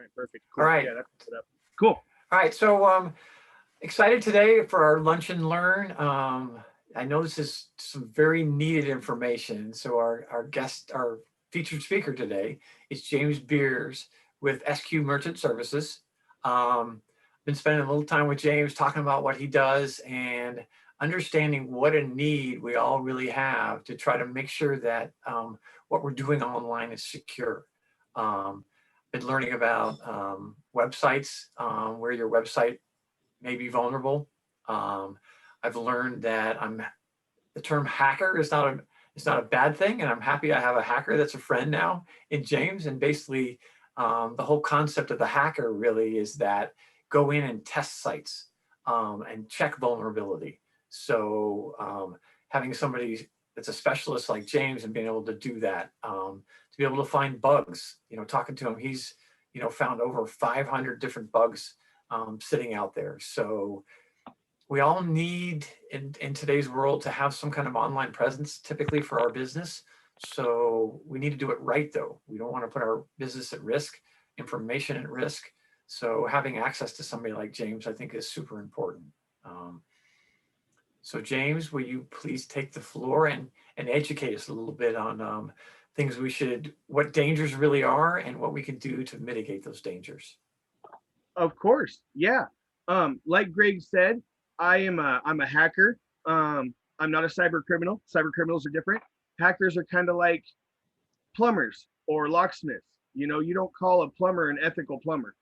right, perfect. Cool. All right. Yeah, that's it up. Cool. All right. So excited today for our lunch and learn. I know this is some very needed information. So our guest, our featured speaker today is James Beers with SQ Merchant Services. Been spending a little time with James talking about what he does and understanding what a need we all really have to try to make sure that what we're doing online is secure. Been learning about websites where your website may be vulnerable. I've learned that the term hacker is not a bad thing, and I'm happy I have a hacker that's a friend now in James. And basically, the whole concept of the hacker really is that go in and test sites and check vulnerability. So having somebody that's a specialist like James and being able to do that, to be able to find bugs, talking to him, he's, found over 500 different bugs sitting out there. So we all need in today's world to have some kind of online presence typically for our business. So we need to do it right though. We don't want to put our business at risk, information at risk. So having access to somebody like James, I think is super important. So James, will you please take the floor and educate us a little bit on things what dangers really are and what we can do to mitigate those dangers? Of course. Yeah. Like Greg said, I'm a hacker. I'm not a cyber criminal. Cyber criminals are different. Hackers are kind of like plumbers or locksmiths. You don't call a plumber an ethical plumber.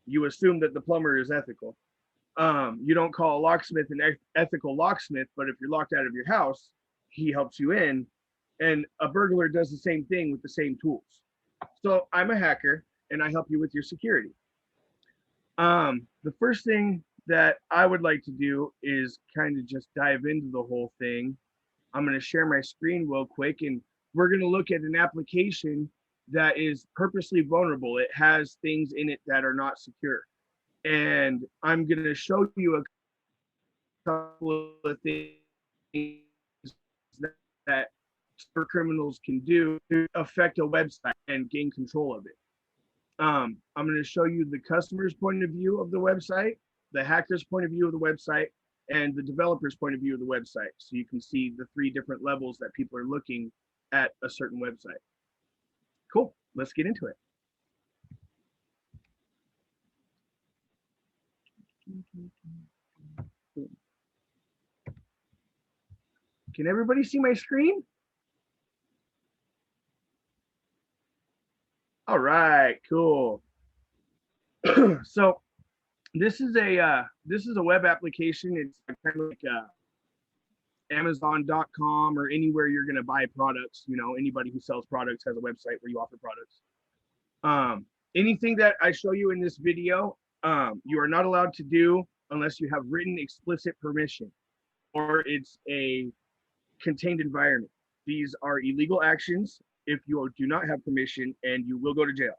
You assume that the plumber is ethical. You don't call a locksmith an ethical locksmith, but if you're locked out of your house, he helps you in. And a burglar does the same thing with the same tools. So I'm a hacker and I help you with your security. The first thing that I would like to do is kind of just dive into the whole thing. I'm going to share my screen real quick and we're going to look at an application that is purposely vulnerable. It has things in it that are not secure. And I'm going to show you a couple of things that cyber criminals can do to affect a website and gain control of it. I'm going to show you the customer's point of view of the website, the hacker's point of view of the website, and the developer's point of view of the website. So you can see the three different levels that people are looking at a certain website. Cool, let's get into it. Can everybody see my screen? All right, cool. So this is a web application. It's kind of like Amazon.com or anywhere you're going to buy products. Anybody who sells products has a website where you offer products. Anything that I show you in this video, you are not allowed to do unless you have written explicit permission or it's a contained environment. These are illegal actions if you do not have permission, and you will go to jail.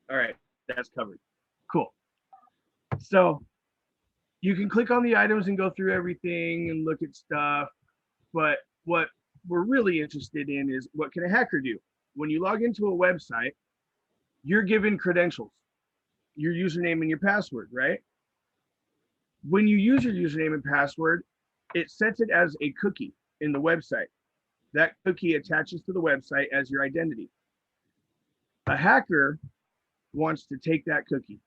All right, that's covered. Cool. So you can click on the items and go through everything and look at stuff, but what we're really interested in is what can a hacker do? When you log into a website, you're given credentials, your username and your password, right? When you use your username and password, it sets it as a cookie in the website. That cookie attaches to the website as your identity. A hacker wants to take that cookie.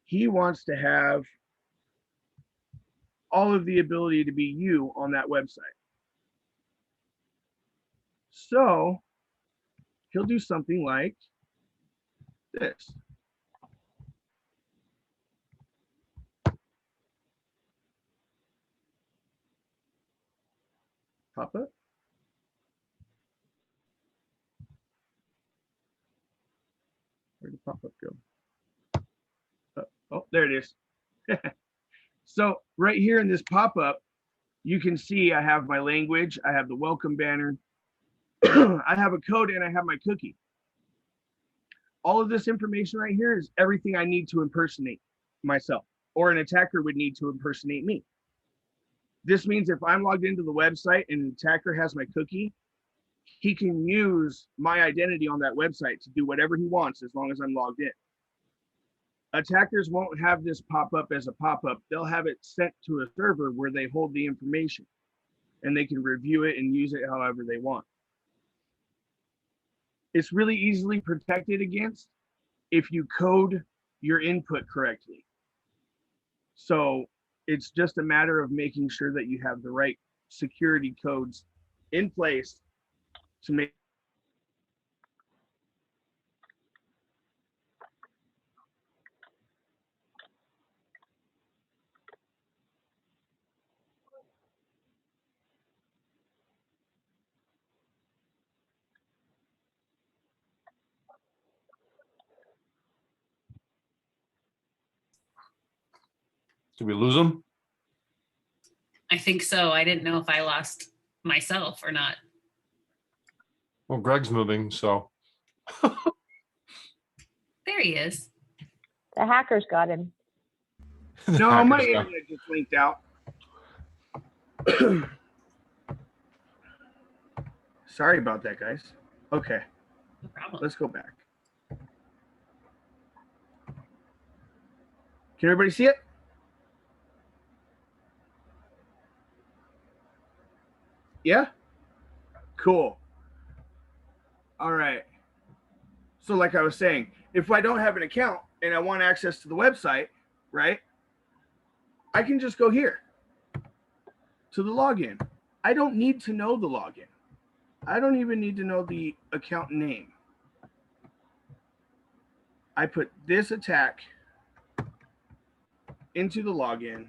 He wants to have all of the ability to be you on that website. So he'll do something like this. Pop up. Where'd the pop-up go? Oh, there it is. So right here in this pop-up, you can see I have my language, I have the welcome banner, I have a code, and I have my cookie. All of this information right here is everything I need to impersonate myself, or an attacker would need to impersonate me. This means if I'm logged into the website and an attacker has my cookie, he can use my identity on that website to do whatever he wants as long as I'm logged in. Attackers won't have this pop up as a pop-up. They'll have it sent to a server where they hold the information and they can review it and use it however they want. It's really easily protected against if you code your input correctly. So it's just a matter of making sure that you have the right security codes in place to make Did we lose them? I think so. I didn't know if I lost myself or not. Well, Greg's moving, so. There he is. The hackers got him. No, my Hackers got- internet just linked out. Sorry about that, guys. Okay, No problem. let's go back. Can everybody see it? Yeah? Cool. All right. So like I was saying, if I don't have an account and I want access to the website, right? I can just go here to the login. I don't need to know the login. I don't even need to know the account name. I put this attack into the login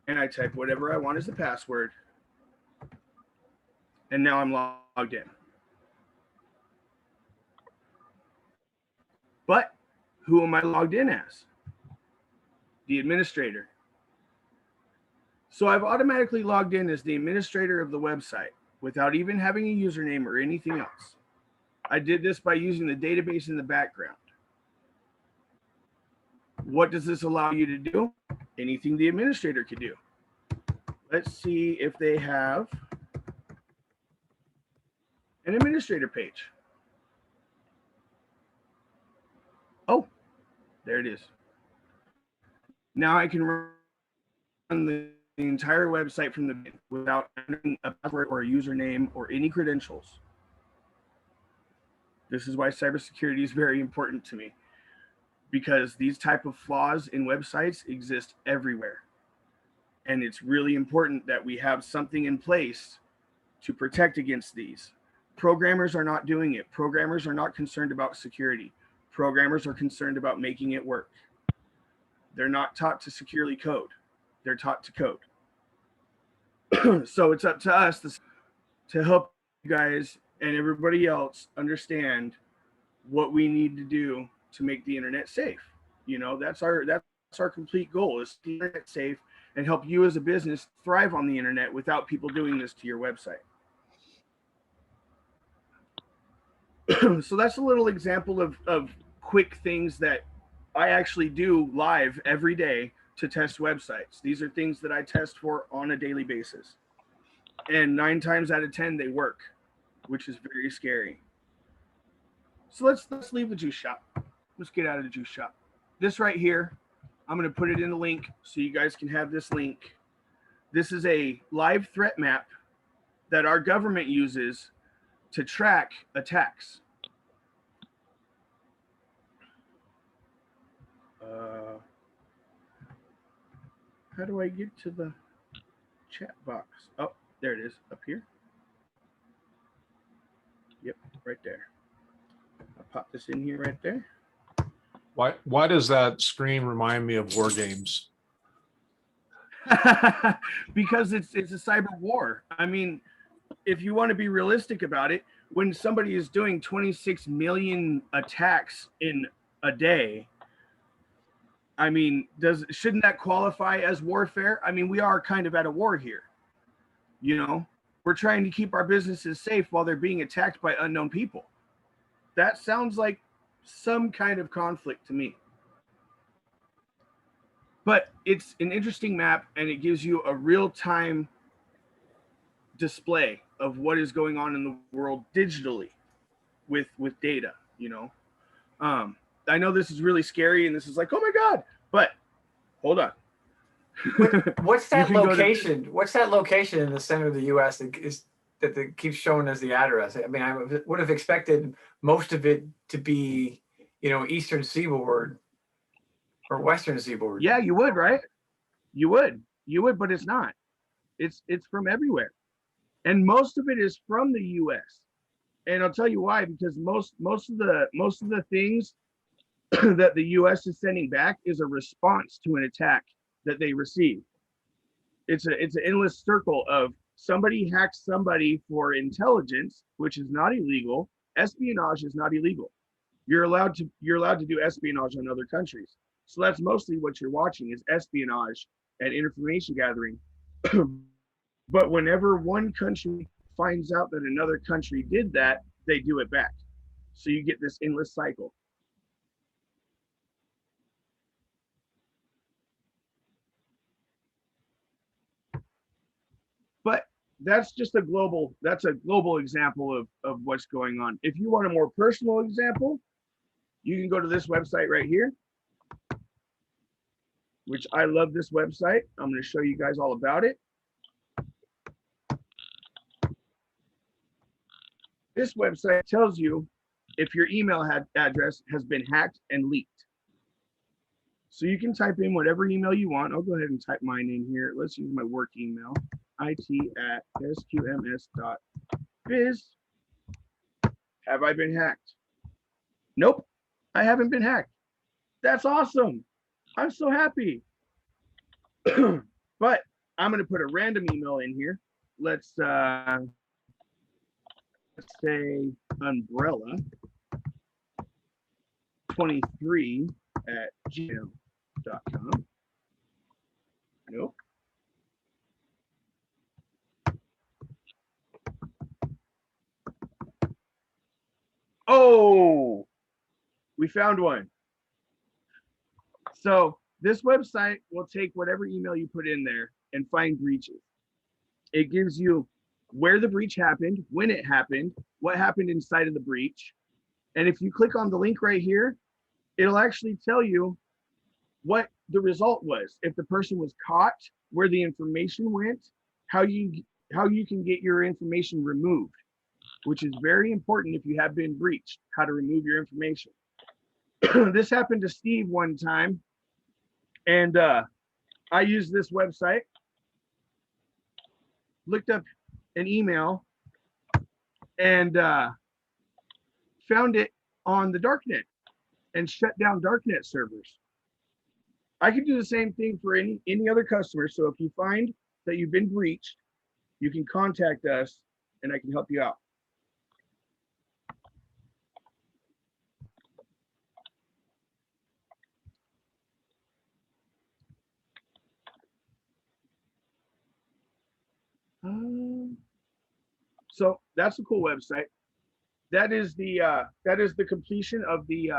and I type whatever I want as the password. And now I'm logged in. But who am I logged in as? The administrator. So I've automatically logged in as the administrator of the website without even having a username or anything else. I did this by using the database in the background. What does this allow you to do? Anything the administrator could do. Let's see if they have an administrator page. Oh, there it is. Now I can run the entire website from the beginning without entering a password or a username or any credentials. This is why cybersecurity is very important to me, because these type of flaws in websites exist everywhere. And it's really important that we have something in place to protect against these. Programmers are not doing it. Programmers are not concerned about security. Programmers are concerned about making it work. They're not taught to securely code. They're taught to code. So it's up to us to help you guys and everybody else understand what we need to do to make the internet safe. You know, that's our complete goal, is to keep the internet safe and help you as a business thrive on the internet without people doing this to your website. So that's a little example of quick things that I actually do live every day to test websites. These are things that I test for on a daily basis. And 9 times out of 10, they work, which is very scary. So let's leave the juice shop. Let's get out of the juice shop. This right here, I'm going to put it in a link so you guys can have this link. This is a live threat map that our government uses to track attacks. How do I get to the chat box? Oh, there it is, up here. Yep, right there. I'll pop this in here right there. Why does that screen remind me of war games? Because it's a cyber war. I mean, if you want to be realistic about it, when somebody is doing 26 million attacks in a day, I mean, shouldn't that qualify as warfare? I mean, we are kind of at a war here. You know, we're trying to keep our businesses safe while they're being attacked by unknown people. That sounds like some kind of conflict to me. But it's an interesting map, and it gives you a real-time display of what is going on in the world digitally with data, I know this is really scary and this is like, oh my God, but hold on. What's You that can go to- location? What's that location in the center of the U.S. that keeps showing as the address? I mean, I would have expected most of it to be, Eastern Seaboard or Western Seaboard. Yeah, you would, right? You would, but it's not. It's from everywhere, and most of it is from the U.S. And I'll tell you why, because most of the things that the U.S. is sending back is a response to an attack that they received. It's an endless circle of somebody hacks somebody for intelligence, which is not illegal. Espionage is not illegal. You're allowed to do espionage on other countries. So that's mostly what you're watching is espionage and information gathering. But whenever one country finds out that another country did that, they do it back. So you get this endless cycle. But that's just a global example of what's going on. If you want a more personal example, you can go to this website right here, which I love this website. I'm going to show you guys all about it. This website tells you if your email address has been hacked and leaked. So you can type in whatever email you want. I'll go ahead and type mine in here. Let's use my work email, it@sqms.biz. Have I been hacked? Nope, I haven't been hacked. That's awesome. I'm so happy. But I'm going to put a random email in here. Let's say umbrella 23@gmail.com. Nope. Oh, we found one. So this website will take whatever email you put in there and find breaches. It gives you where the breach happened, when it happened, what happened inside of the breach. And if you click on the link right here, it'll actually tell you what the result was. If the person was caught, where the information went, how you can get your information removed, which is very important if you have been breached, how to remove your information. This happened to Steve one time, and I used this website, looked up an email, and found it on the darknet and shut down darknet servers. I can do the same thing for any other customer. So if you find that you've been breached, you can contact us and I can help you out. So that's a cool website. That is the completion of the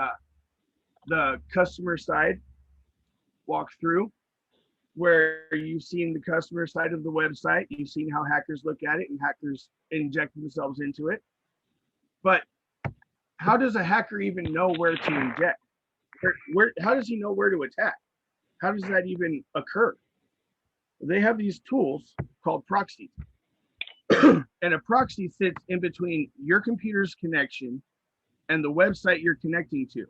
customer side walkthrough, where you've seen the customer side of the website, you've seen how hackers look at it and hackers inject themselves into it. But how does a hacker even know where to inject? How does he know where to attack? How does that even occur? They have these tools called proxies. And a proxy sits in between your computer's connection and the website you're connecting to,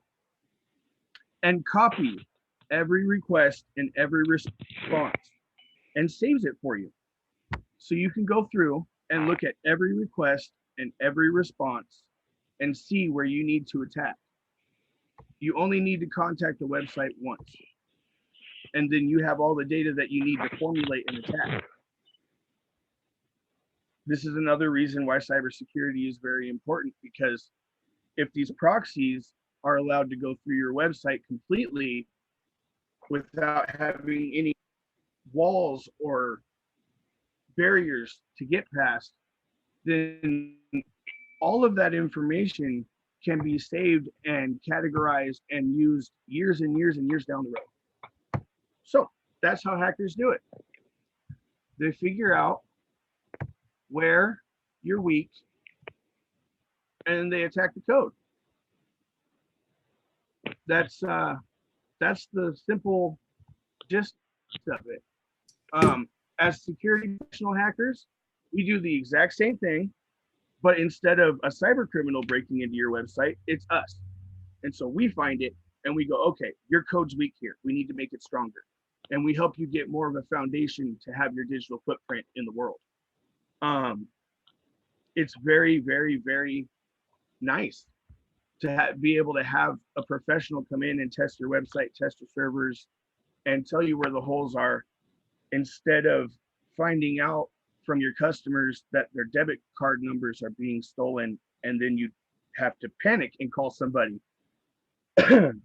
and copy every request and every response and saves it for you. So you can go through and look at every request and every response and see where you need to attack. You only need to contact the website once, and then you have all the data that you need to formulate an attack. This is another reason why cybersecurity is very important, because if these proxies are allowed to go through your website completely without having any walls or barriers to get past, then all of that information can be saved and categorized and used years and years and years down the road. So that's how hackers do it. They figure out where you're weak, and they attack the code. That's the simple gist of it. As security professional hackers, we do the exact same thing, but instead of a cyber criminal breaking into your website, it's us. And so we find it and we go, okay, your code's weak here. We need to make it stronger. And we help you get more of a foundation to have your digital footprint in the world. It's very, very, very nice to be able to have a professional come in and test your website, test your servers, and tell you where the holes are, instead of finding out from your customers that their debit card numbers are being stolen, and then you have to panic and call somebody.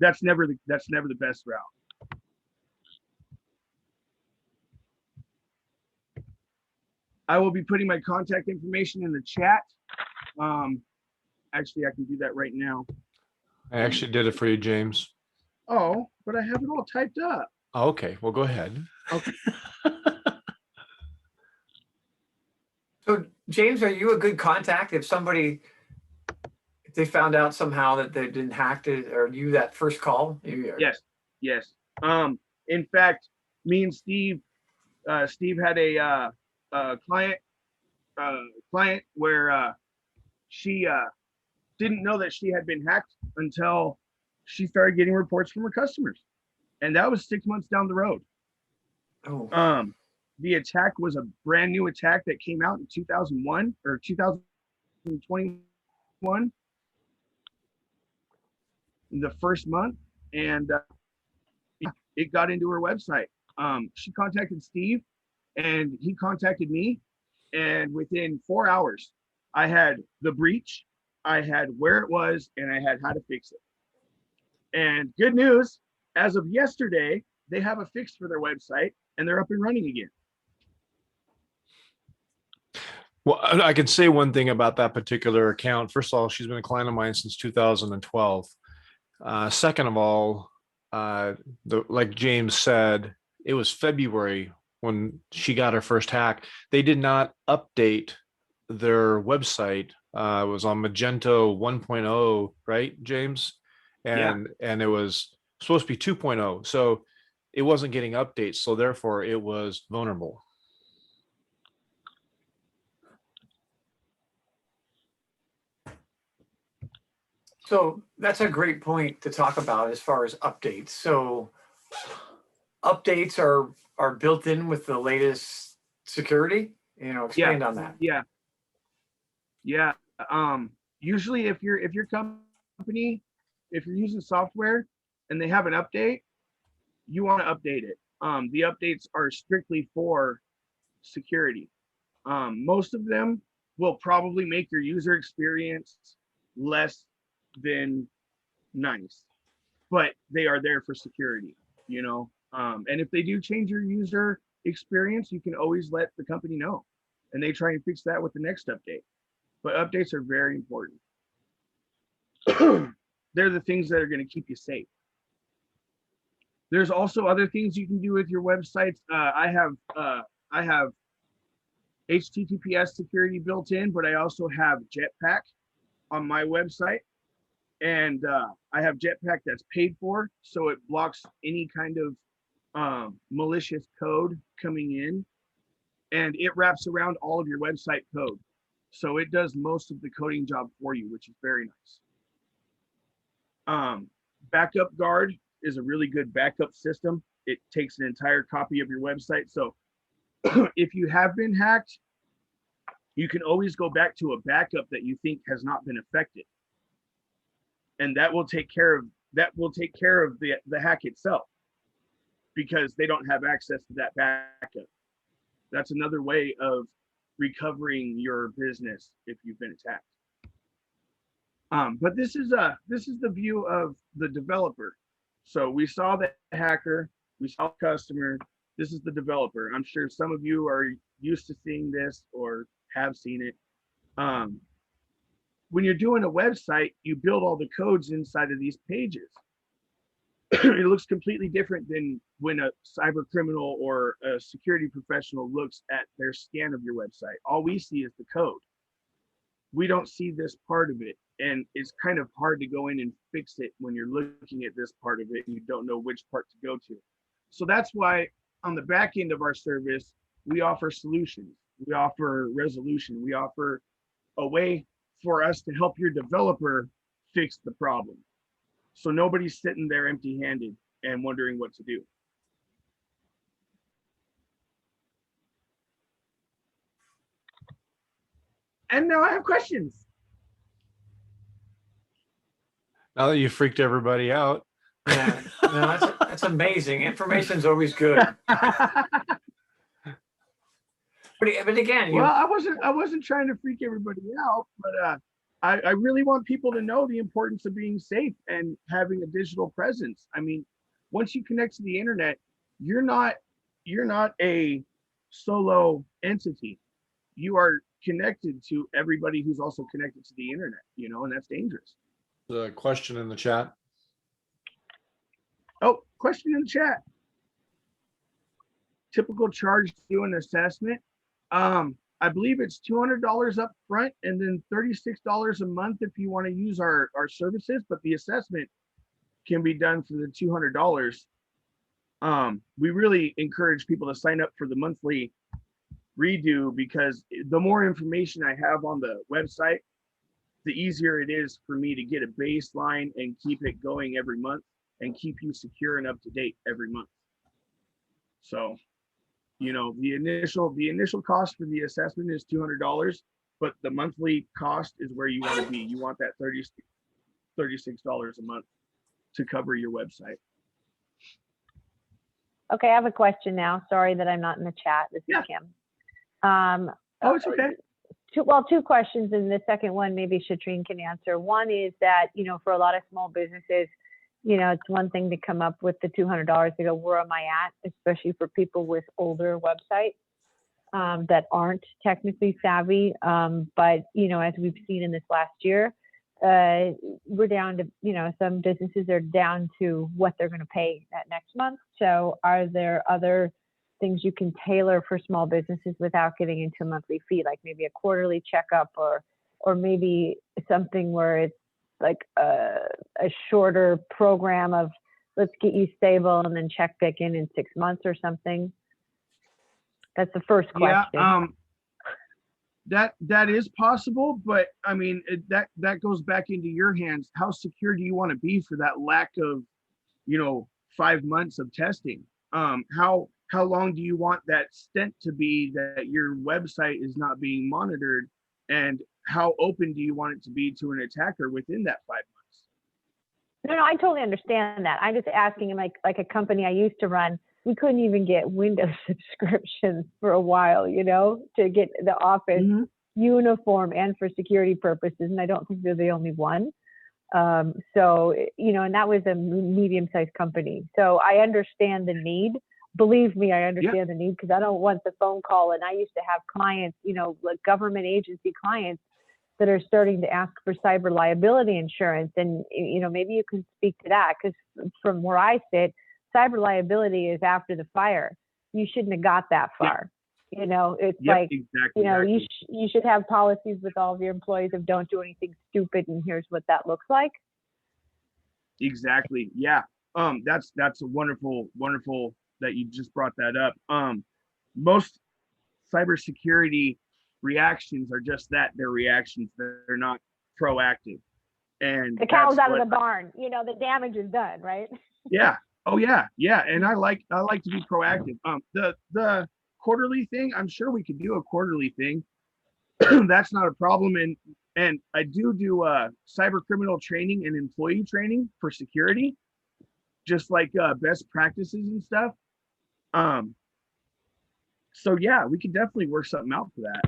That's never the best route. I will be putting my contact information in the chat. Actually, I can do that right now. I actually did it for you, James. Oh, but I have it all typed up. Okay, well, go ahead. Okay. So James, are you a good contact if they found out somehow that they've been hacked, or you that first call? Yes. In fact, me and Steve had a client where she didn't know that she had been hacked until she started getting reports from her customers, and that was 6 months down the road. Oh. The attack was a brand new attack that came out in 2001 or 2021, the first month, and it got into her website. She contacted Steve, and he contacted me, and within 4 hours, I had the breach, I had where it was, and I had how to fix it. And good news, as of yesterday, they have a fix for their website, and they're up and running again. Well, I can say one thing about that particular account. First of all, she's been a client of mine since 2012. Second of all, like James said, it was February when she got her first hack. They did not update their website. It was on Magento 1.0, right, James? And it was supposed to be 2.0. So it wasn't getting updates. So therefore it was vulnerable. So that's a great point to talk about as far as updates. So updates are built in with the latest security. Expand on that. Yeah. Usually if your company, if you're using software and they have an update, you want to update it. The updates are strictly for security. Most of them will probably make your user experience less than nice, but they are there for security, and if they do change your user experience, you can always let the company know, and they try and fix that with the next update. But updates are very important. They're the things that are going to keep you safe. There's also other things you can do with your websites. I have HTTPS security built in, but I also have Jetpack on my website. And I have Jetpack that's paid for, so it blocks any kind of malicious code coming in, and it wraps around all of your website code. So it does most of the coding job for you, which is very nice. Backup Guard is a really good backup system. It takes an entire copy of your website. So if you have been hacked, you can always go back to a backup that you think has not been affected. And that will take care of the hack itself, because they don't have access to that backup. That's another way of recovering your business if you've been attacked. But this is the view of the developer. So we saw the hacker, we saw the customer. This is the developer. I'm sure some of you are used to seeing this or have seen it. When you're doing a website, you build all the codes inside of these pages. It looks completely different than when a cyber criminal or a security professional looks at their scan of your website. All we see is the code. we don't see this part of it. And it's kind of hard to go in and fix it when you're looking at this part of it and you don't know which part to go to. So that's why on the back end of our service, we offer solutions, we offer resolution, we offer a way for us to help your developer fix the problem. So nobody's sitting there empty handed and wondering what to do. And now I have questions. Now that you freaked everybody out. Yeah, no, that's amazing. Information's always good. But again, Well, I wasn't trying to freak everybody out, but I really want people to know the importance of being safe and having a digital presence. I mean, once you connect to the internet, you're not a solo entity. You are connected to everybody who's also connected to the internet, you know, and that's dangerous. The question in the chat. Oh, question in the chat. Typical charge to do an assessment. I believe it's $200 up front and then $36 a month if you want to use our services, but the assessment can be done for the $200. We really encourage people to sign up for the monthly redo because the more information I have on the website, the easier it is for me to get a baseline and keep it going every month and keep you secure and up to date every month. So, you know, the initial cost for the assessment is $200, but the monthly cost is where you want to be. You want that $36 a month to cover your website. Okay, I have a question now. Sorry that I'm not in the chat. This is Kim. Oh, it's okay. Two questions, and the second one maybe Shatreen can answer. One is that, you know, for a lot of small businesses, you know, it's one thing to come up with the $200 to go, where am I at? Especially for people with older websites that aren't technically savvy. But, you know, as we've seen in this last year, we're down to, you know, some businesses are down to what they're going to pay that next month. So are there other things you can tailor for small businesses without getting into a monthly fee, like maybe a quarterly checkup or maybe something where it's like a shorter program of let's get you stable and then check back in 6 months or something? That's the first question. Yeah, that is possible, but I mean, that goes back into your hands. How secure do you want to be for that lack of, you know, 5 months of testing? How long do you want that stint to be that your website is not being monitored, and how open do you want it to be to an attacker within that 5 months? No, I totally understand that. I'm just asking, like a company I used to run, we couldn't even get Windows subscriptions for a while, you know, to get the Office uniform and for security purposes. And I don't think they're the only one. So, you know, and that was a medium-sized company. So I understand the need. Believe me, I understand the need, because I don't want the phone call. And I used to have clients, you know, like government agency clients that are starting to ask for cyber liability insurance. And, you know, maybe you can speak to that, because from where I sit, cyber liability is after the fire. You shouldn't have got that far. You know, it's like, exactly, you know, you should have policies with all of your employees of don't do anything stupid, and here's what that looks like. Exactly. Yeah. That's a wonderful that you just brought that up. Most cybersecurity reactions are just that, they're reactions. They're not proactive. And the cow's out of the barn, you know, the damage is done, right? Yeah. Oh yeah. Yeah. And I like to be proactive. The quarterly thing, I'm sure we could do a quarterly thing. That's not a problem. And I do cyber criminal training and employee training for security, just like best practices and stuff. So yeah, we could definitely work something out for that.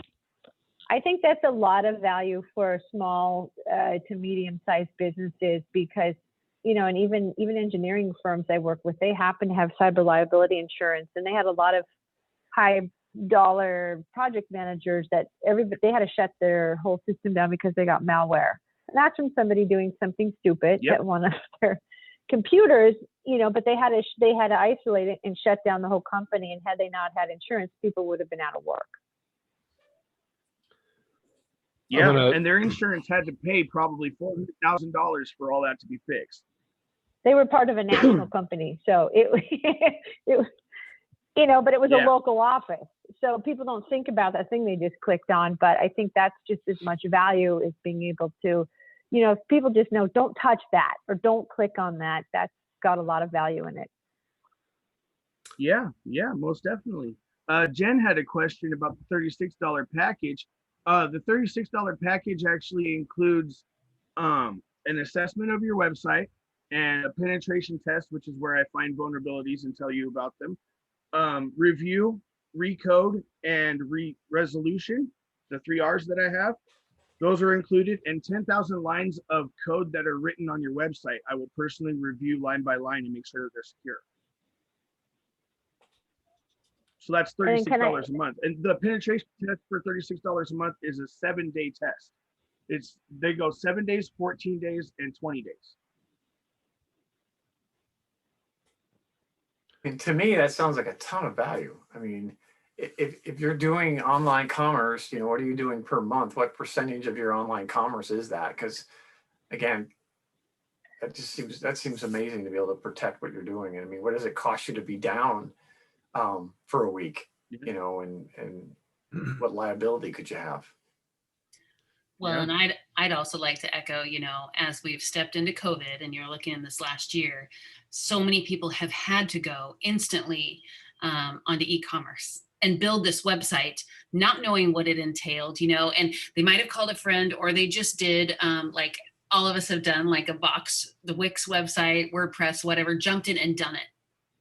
I think that's a lot of value for small to medium-sized businesses, because, you know, and even engineering firms I work with, they happen to have cyber liability insurance, and they had a lot of high-dollar project managers that they had to shut their whole system down because they got malware. And that's from somebody doing something stupid at one of their computers, you know, but they had to isolate it and shut down the whole company. And had they not had insurance, people would have been out of work. Yeah, gonna- and their insurance had to pay probably $400,000 for all that to be fixed. They were part of a national company, so it was, but it was Yeah. a local office. So people don't think about that thing they just clicked on, but I think that's just as much value as being able to, if people just know, don't touch that or don't click on that, that's got a lot of value in it. Yeah, most definitely. Jen had a question about the $36 package. The $36 package actually includes an assessment of your website and a penetration test, which is where I find vulnerabilities and tell you about them. Review, recode, and resolution, the 3 R's that I have. Those are included, and 10,000 lines of code that are written on your website. I will personally review line by line and make sure that they're secure. So that's $36 a month. And the penetration test for $36 a month is a 7-day test. They go 7 days, 14 days, and 20 days. And to me, that sounds like a ton of value. I mean, if you're doing online commerce, what are you doing per month? What percentage of your online commerce is that? Because again, that seems amazing to be able to protect what you're doing. And I mean, what does it cost you to be down for a week? And what liability could you have? Well, Yeah. and I'd also like to echo, as we've stepped into COVID and you're looking in this last year, so many people have had to go instantly onto e-commerce and build this website, not knowing what it entailed, and they might have called a friend or they just did like all of us have done, like the Wix website, WordPress, whatever, jumped in and done it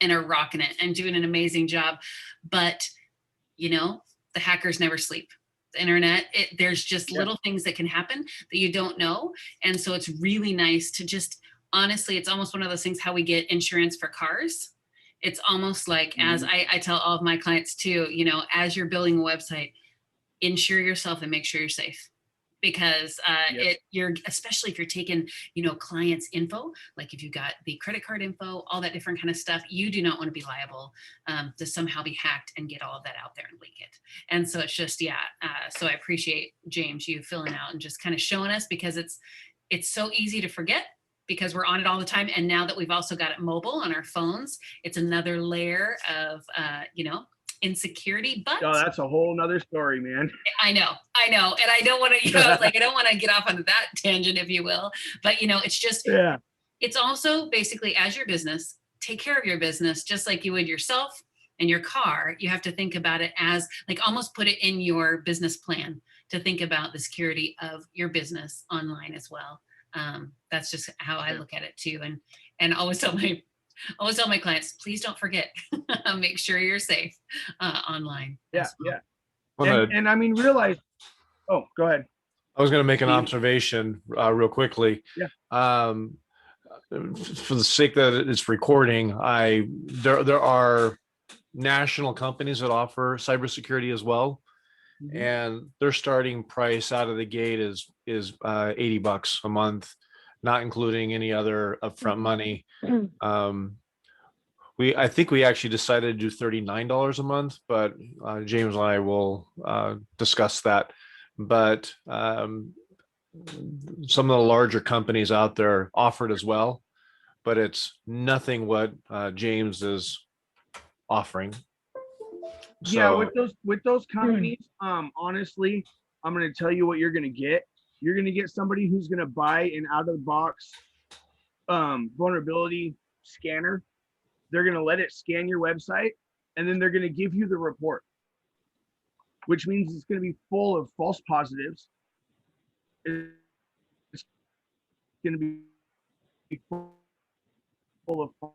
and are rocking it and doing an amazing job. But, the hackers never sleep. The internet, there's just little things that can happen that you don't know. And so it's really nice to just, honestly, it's almost one of those things, how we get insurance for cars. It's almost like, as I tell all of my clients too, as you're building a website, insure yourself and make sure you're safe. Because you're, especially if you're taking, clients' info, like if you got the credit card info, all that different kind of stuff, you do not want to be liable to somehow be hacked and get all of that out there and leak it. And so it's just, so I appreciate, James, you filling out and just kind of showing us, because it's so easy to forget because we're on it all the time. And now that we've also got it mobile on our phones, it's another layer of, insecurity. But that's a whole nother story, man. I know. And I don't want to, I don't want to get off onto that tangent, if you will, but it's just, it's also basically, as your business, take care of your business, just like you would yourself and your car. You have to think about it as like, almost put it in your business plan to think about the security of your business online as well. That's just how I look at it too. And always tell my clients, please don't forget, make sure you're safe online. Yeah. Wanna- And I mean, realize, oh, go ahead. I was going to make an observation real quickly. Yeah. For the sake that it's recording, there are national companies that offer cybersecurity as well, and their starting price out of the gate is $80 a month, not including any other upfront money. I think we actually decided to do $39 a month, but James and I will discuss that. But some of the larger companies out there offer it as well, but it's nothing what James is offering. Yeah, So, with those companies, honestly, I'm going to tell you what you're going to get. You're going to get somebody who's going to buy an out of the box vulnerability scanner. They're going to let it scan your website, and then they're going to give you the report, which means it's going to be full of false positives. It's going to be full of false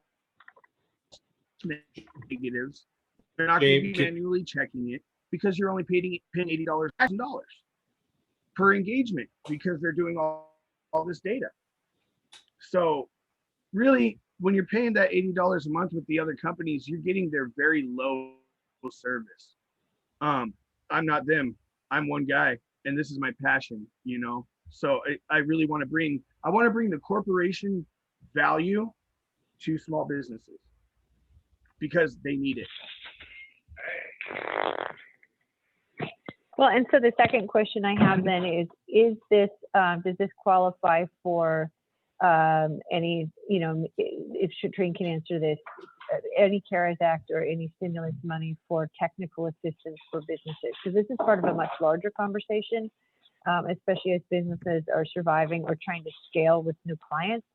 negatives. They're not going to be manually checking it because you're only paying $80 per engagement because they're doing all this data. So really, when you're paying that $80 a month with the other companies, you're getting their very low service. I'm not them. I'm one guy, and this is my passion, So I really want to bring the corporation value to small businesses because they need it. Well, and so the second question I have then is this, does this qualify for any, if Shatrine can answer this, any CARES Act or any stimulus money for technical assistance for businesses? Because this is part of a much larger conversation, especially as businesses are surviving or trying to scale with new clients.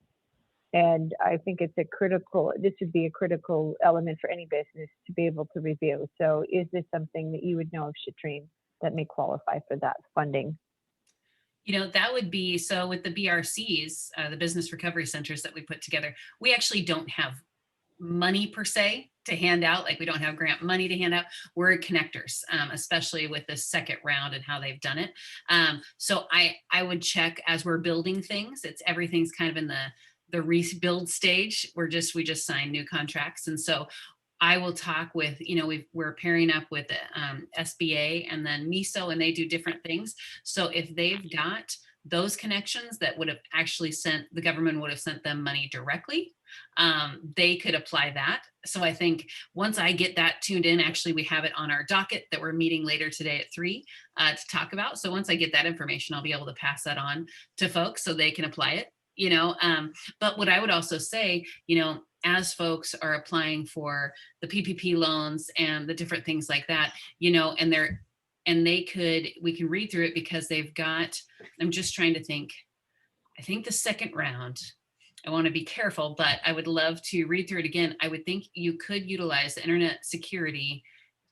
And I think this would be a critical element for any business to be able to review. So is this something that you would know of, Shatrine, that may qualify for that funding? That would be, so with the BRCs, the Business Recovery Centers that we put together, we actually don't have money per se to hand out. Like we don't have grant money to hand out. We're connectors, especially with the second round and how they've done it. So I would check as we're building things. Everything's kind of in the rebuild stage. We just signed new contracts. And so I will talk with, we're pairing up with SBA and then MISO, and they do different things. So if they've got those connections that would have actually the government would have sent them money directly, they could apply that. So I think once I get that tuned in, actually we have it on our docket that we're meeting later today at 3 to talk about. So once I get that information, I'll be able to pass that on to folks so they can apply it. But what I would also say, as folks are applying for the PPP loans and the different things like that, we can read through it because they've got, I'm just trying to think, I think the second round, I want to be careful, but I would love to read through it again. I would think you could utilize the internet security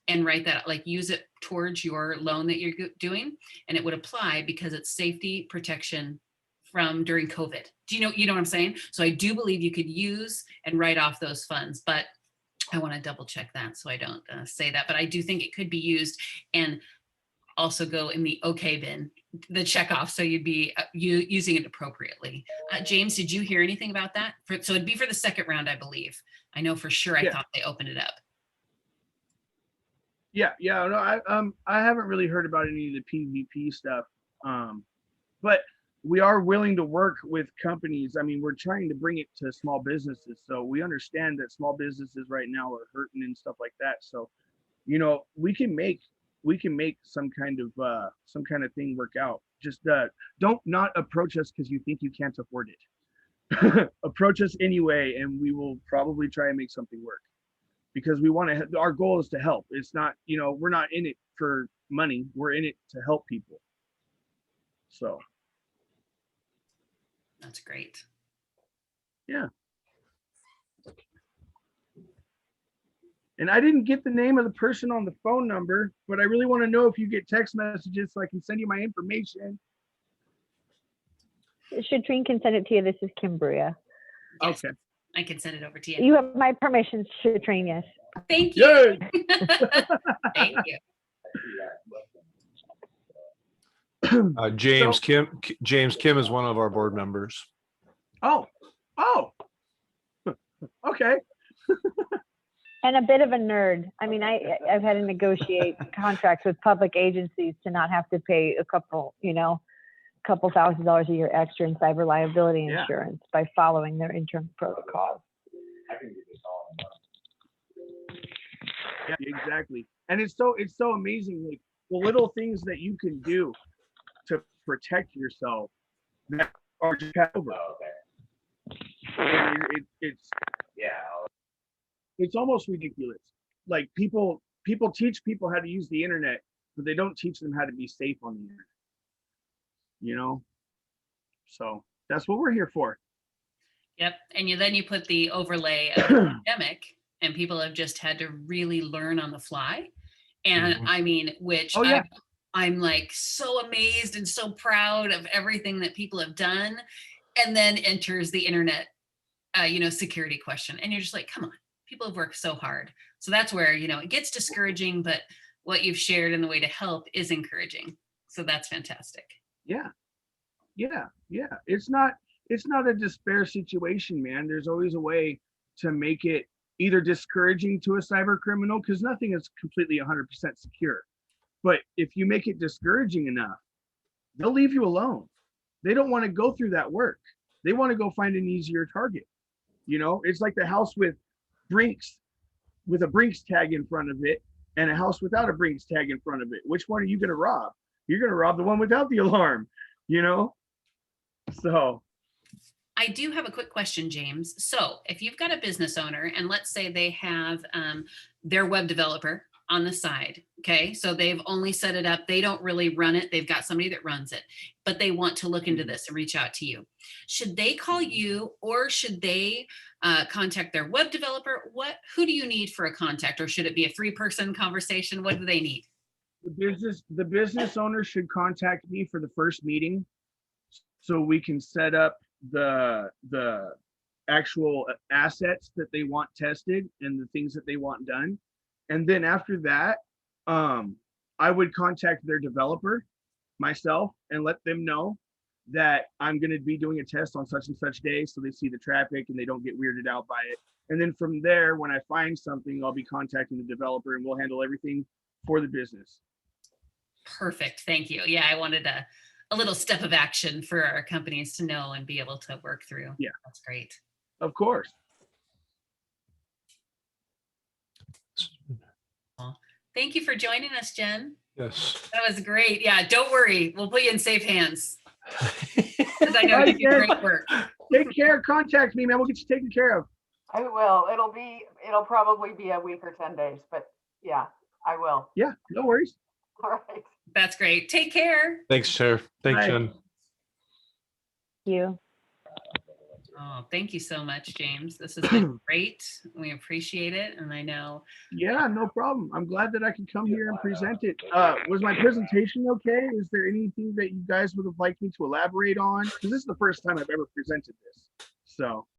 and write that, like use it towards your loan that you're doing, and it would apply because it's safety protection from during COVID. Do you know what I'm saying? So I do believe you could use and write off those funds, but I want to double check that so I don't say that. But I do think it could be used and also go in the okay bin, the check off. So you'd be using it appropriatly. James, did you hear anything about that? So it'd be for the second round, I believe. I know for sure. I thought they opened it up. Yeah. No, I haven't really heard about any of the PvP stuff. But we are willing to work with companies. I mean, we're trying to bring it to small businesses. So we understand that small businesses right now are hurting and stuff like that. So, we can make some kind of thing work out. Just don't not approach us because you think you can't afford it. Approach us anyway, and we will probably try and make something work. Because we want to. Our goal is to help. It's not, we're not in it for money. We're in it to help people. So. That's great. Yeah. And I didn't get the name of the person on the phone number, but I really want to know if you get text messages so I can send you my information. Shatrine can send it to you. This is Kim Bria. Yes, okay. I can send it over to you. You have my permission, Shatrine, yes. Thank you. Yay! Thank you. James Kim is one of our board members. Oh, okay. And a bit of a nerd. I mean, I've had to negotiate contracts with public agencies to not have to pay a couple $1,000s a year extra in cyber liability insurance by following their interim protocols. Yeah, exactly. And it's so amazing, like the little things that you can do to protect yourself that are just over. It's almost ridiculous. Like people teach people how to use the internet, but they don't teach them how to be safe on the internet. So that's what we're here for. Yep. And then you put the overlay of the pandemic, and people have just had to really learn on the fly. And I mean, which I'm like so amazed and so proud of everything that people have done. And then enters the internet, security question. And you're just like, come on, people have worked so hard. So that's where, it gets discouraging, but what you've shared in the way to help is encouraging. So that's fantastic. Yeah. It's not a despair situation, man. There's always a way to make it either discouraging to a cyber criminal, because nothing is completely 100% secure. But if you make it discouraging enough, they'll leave you alone. They don't want to go through that work. They want to go find an easier target. It's like the house with a Brinks tag in front of it. and a house without a Brinks tag in front of it. Which one are you going to rob? You're going to rob the one without the alarm, you know? So, I do have a quick question, James. So if you've got a business owner and let's say they have their web developer on the side, okay? So they've only set it up. They don't really run it. They've got somebody that runs it, but they want to look into this and reach out to you. Should they call you or should they contact their web developer? Who do you need for a contact, or should it be a 3-person conversation? What do they need? the business owner should contact me for the first meeting so we can set up the actual assets that they want tested and the things that they want done. And then after that, I would contact their developer myself and let them know that I'm going to be doing a test on such and such day, so they see the traffic and they don't get weirded out by it. And then from there, when I find something, I'll be contacting the developer and we'll handle everything for the business. Perfect. Thank you. Yeah, I wanted a little step of action for our companies to know and be able to work through. Yeah. That's great. Of course. Thank you for joining us, Jen. Yes. That was great. Yeah, don't worry. We'll put you in safe hands. Because I know you do great work. Take care. Contact me, man. We'll get you taken care of. I will. It'll probably be a week or 10 days, but yeah, I will. Yeah, no worries. All right. That's great. Take care. Thanks, Chair. Thanks, Bye. Jen. Thank you. Oh, thank you so much, James. This has been great. We appreciate it. And I know. Yeah, no problem. I'm glad that I could come here and present it. Was my presentation okay? Is there anything that you guys would have liked me to elaborate on? Because this is the first time I've ever presented this. So